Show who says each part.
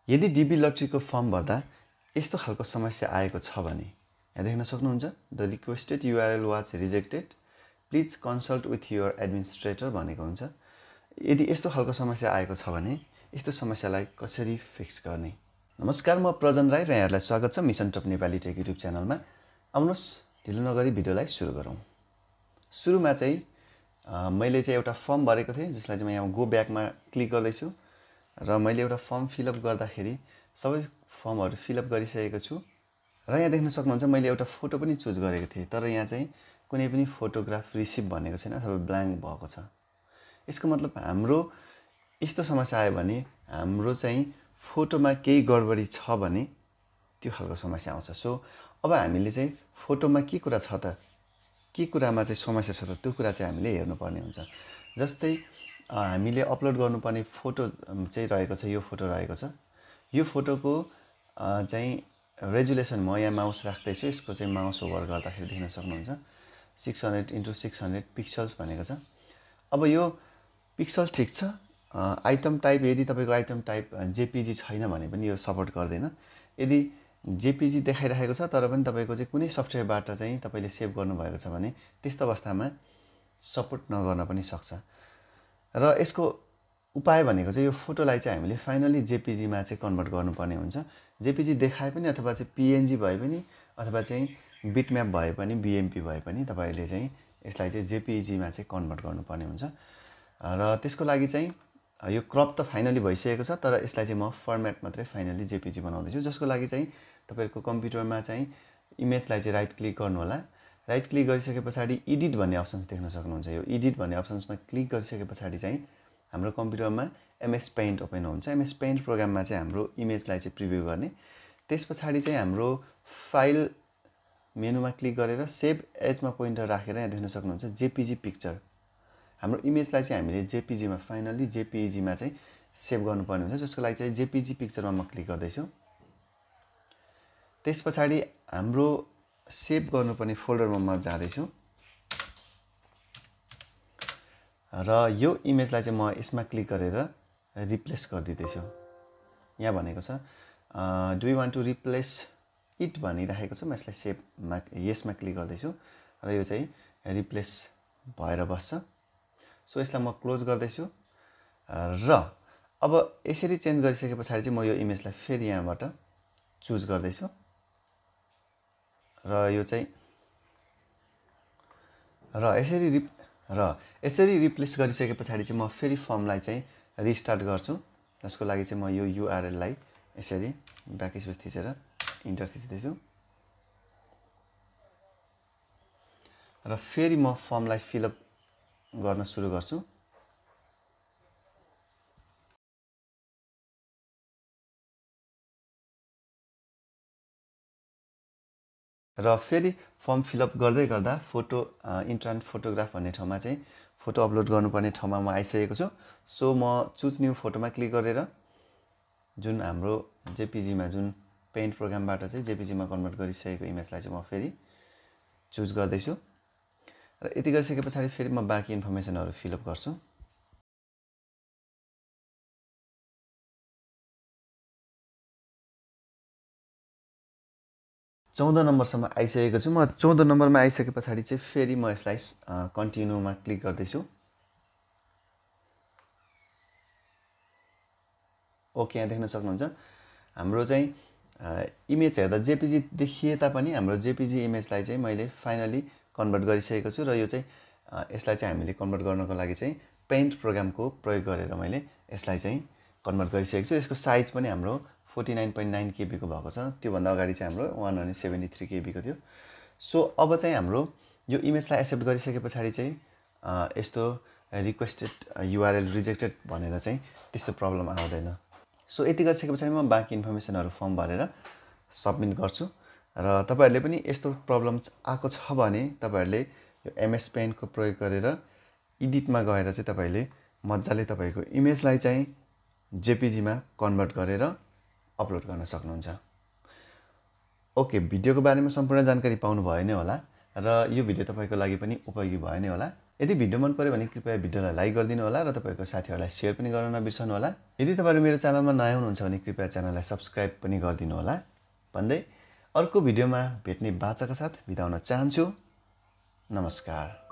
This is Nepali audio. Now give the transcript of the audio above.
Speaker 1: यदि डिबी लटरीको फर्म भर्दा यस्तो खालको समस्या आएको छ भने यहाँ देख्न सक्नुहुन्छ, the requested URL was rejected, please consult with your administrator भनेको हुन्छ। यदि यस्तो खालको समस्या आएको छ भने यस्तो समस्यालाई कसरी फिक्स गर्ने। नमस्कार, म प्रजन राई र यहाँहरूलाई स्वागत छ mission top Nepali tech YouTube च्यानलमा। आउनुहोस् ढिलो नगरी भिडियोलाई सुरु गरौँ। सुरुमा चाहिँ मैले चाहिँ एउटा फर्म भरेको थिएँ, जसलाई चाहिँ म यहाँ गो ब्याकमा क्लिक गर्दैछु र मैले एउटा फर्म फिलअप गर्दाखेरि सबै फर्महरू फिलअप गरिसकेको छु। र यहाँ देख्न सक्नुहुन्छ मैले एउटा फोटो पनि चुज गरेको थिएँ, तर यहाँ चाहिँ कुनै पनि फोटोग्राफ रिसिभ भनेको छैन अथवा ब्ल्याङ्क भएको छ। यसको मतलब हाम्रो यस्तो समस्या आयो भने हाम्रो चाहिँ फोटोमा केही गडबडी छ भने त्यो खालको समस्या आउँछ। सो अब हामीले चाहिँ फोटोमा के कुरा छ त, के कुरामा चाहिँ समस्या छ त, त्यो कुरा चाहिँ हामीले हेर्नुपर्ने हुन्छ। जस्तै हामीले अपलोड गर्नुपर्ने फोटो चाहिँ रहेको छ, यो फोटो रहेको छ। यो फोटोको चाहिँ रेजुलेसन म यहाँ माउस राख्दैछु, यसको चाहिँ माउस ओभर गर्दाखेरि देख्न सक्नुहुन्छ 600x600 पिक्सल्स भनेको छ। अब यो पिक्सल ठिक छ। आइटम टाइप, यदि तपाईँको आइटम टाइप जेपिजी छैन भने पनि यो सपोर्ट गर्दैन। यदि जेपिजी देखाइरहेको छ तर पनि तपाईँको चाहिँ कुनै सफ्टवेयरबाट चाहिँ तपाईँले सेभ गर्नुभएको छ भने त्यस्तो अवस्थामा सपोर्ट नगर्न पनि सक्छ। र यसको उपाय भनेको चाहिँ यो फोटोलाई चाहिँ हामीले फाइनली जेपिजीमा चाहिँ कन्भर्ट गर्नुपर्ने हुन्छ। जेपिजी देखाए पनि अथवा चाहिँ पिएनजी भए पनि अथवा चाहिँ बिटम्याप भए पनि बिएमपी भए पनि तपाईँले चाहिँ यसलाई चाहिँ जेपिजीमा चाहिँ कन्भर्ट गर्नुपर्ने हुन्छ। र त्यसको लागि चाहिँ यो क्रप त फाइनली भइसकेको छ, तर यसलाई चाहिँ म फर्मेट मात्रै फाइनली जेपिजी बनाउँदैछु। जसको लागि चाहिँ तपाईँको कम्प्युटरमा चाहिँ इमेजलाई चाहिँ राइट क्लिक गर्नु होला। राइट क्लिक गरिसके पछाडि एडिट भन्ने अप्सन्स देख्न सक्नुहुन्छ। यो एडिट भन्ने अप्सन्समा क्लिक गरिसके पछाडि चाहिँ हाम्रो कम्प्युटरमा एमएस पेन्ट ओपन हुन्छ। एमएस पेन्ट प्रोग्राममा चाहिँ हाम्रो इमेजलाई चाहिँ प्रिभ्यू गर्ने। त्यस पछाडि चाहिँ हाम्रो फाइल मेनुमा क्लिक गरेर सेभ एजमा पोइन्टर राखेर यहाँ देख्न सक्नुहुन्छ जेपिजी पिक्चर। हाम्रो इमेजलाई चाहिँ हामीले जेपिजीमा फाइनली जेपिजीमा चाहिँ सेभ गर्नुपर्ने हुन्छ। जसको लागि चाहिँ जेपिजी पिक्चरमा म क्लिक गर्दैछु। त्यस पछाडि हाम्रो सेभ गर्नुपर्ने फोल्डरमा म जाँदैछु र यो इमेजलाई चाहिँ म यसमा क्लिक गरेर रिप्लेस गरिदिँदैछु। यहाँ भनेको छ do you want to replace it भनिरहेको छ। म यसलाई सेभमा यसमा क्लिक गर्दैछु र यो चाहिँ रिप्लेस भएर बस्छ। सो यसलाई म क्लोज गर्दैछु र अब यसरी चेन्ज गरिसके पछाडि चाहिँ म यो इमेजलाई फेरि यहाँबाट चुज गर्दैछु र यो चाहिँ यसरी रिप्लेस गरिसके पछाडि चाहिँ म फेरि फर्मलाई चाहिँ रिस्टार्ट गर्छु। जसको लागि चाहिँ म यो युआरएललाई यसरी ब्याक स्पेस थिचेर इन्टर थिच्दैछु र फेरि म फर्मलाई फिलअप गर्न सुरु गर्छु। र फेरि फर्म फिलअप गर्दै गर्दा फोटो इन्ट्रान्ट फोटोग्राफ भन्ने ठाउँमा चाहिँ फोटो अपलोड गर्नुपर्ने ठाउँमा म आइसकेको छु। सो म चुज न्यू फोटोमा क्लिक गरेर जुन हाम्रो जेपिजीमा जुन पेन्ट प्रोग्रामबाट चाहिँ जेपिजीमा कन्भर्ट गरिसकेको इमेजलाई चाहिँ म फेरि चुज गर्दैछु र यति गरिसके पछाडि फेरि म बाँकी इन्फर्मेसनहरू फिलअप गर्छु। चौध नम्बरसम्म आइसकेको छु। म 14 नम्बरमा आइसके पछाडि चाहिँ फेरि म यसलाई कन्टिन्यूमा क्लिक गर्दैछु। ओके, यहाँ देख्न सक्नुहुन्छ हाम्रो चाहिँ इमेज हेर्दा जेपिजी देखिए तापनि हाम्रो जेपिजी इमेजलाई चाहिँ मैले फाइनली कन्भर्ट गरिसकेको छु। र यो चाहिँ यसलाई चाहिँ हामीले कन्भर्ट गर्नको लागि चाहिँ पेन्ट प्रोग्रामको प्रयोग गरेर मैले यसलाई चाहिँ कन्भर्ट गरिसकेको छु। यसको साइज पनि हाम्रो 49.9 केबीको भएको छ। त्योभन्दा अगाडि चाहिँ हाम्रो 173 केबीको थियो। सो अब चाहिँ हाम्रो यो इमेजलाई एक्सेप्ट गरिसके पछाडि चाहिँ यस्तो रिक्वेस्टेड युआरएल रिजेक्टेड भनेर चाहिँ त्यस्तो प्रब्लम आउँदैन। सो यति गरिसके पछाडि म बाँकी इन्फर्मेसनहरू फर्म भरेर सबमिट गर्छु। र तपाईँहरूले पनि यस्तो प्रब्लम आएको छ भने तपाईँहरूले यो एमएस पेन्टको प्रयोग गरेर एडिटमा गएर चाहिँ तपाईँले मजाले तपाईँको इमेजलाई चाहिँ जेपिजीमा कन्भर्ट गरेर अपलोड गर्न सक्नुहुन्छ। ओके, भिडियोको बारेमा सम्पूर्ण जानकारी पाउनु भयो नै होला र यो भिडियो तपाईँको लागि पनि उपयोगी भयो नै होला। यदि भिडियो मन पर्यो भने कृपया भिडियोलाई लाइक गरिदिनु होला र तपाईहरुको साथीहरुलाई शेयर पनि गर्न नबिर्सनु होला। यदि तपाईहरु मेरो च्यानलमा नयाँ हुनुहुन्छ भने कृपया च्यानललाई सब्स्क्राइब पनि गरिदिनु होला भन्दै अर्को भिडियोमा भेट्ने बाचाका साथ बिदा हुन चाहन्छु। नमस्कार।